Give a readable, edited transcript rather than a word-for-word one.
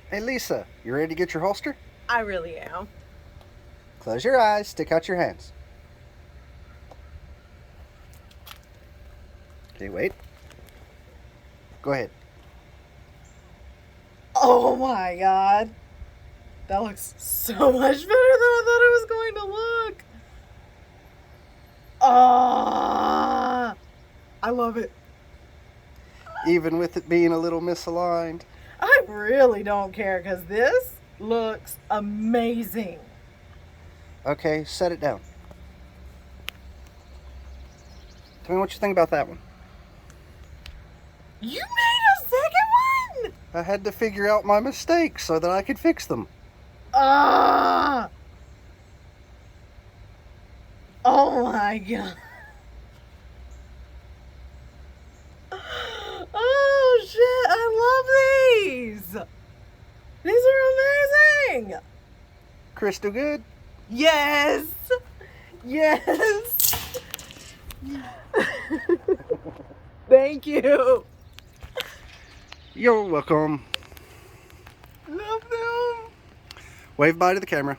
Hey Lisa, you ready to get your holster? I really am. Close your eyes, stick out your hands. Okay, wait. Go ahead. Oh my god. That looks so much better than I thought it was going to look. Ah, I love it. Even with it being a little misaligned. I really don't care because this looks amazing. Okay, set it down. Tell me what you think about that one. You made a second one? I had to figure out my mistakes so that I could fix them. Ah. Oh my god. Oh shit, I love these. These are amazing. Crystal good? Yes. Yes. Thank you. You're welcome. Love them. Wave bye to the camera.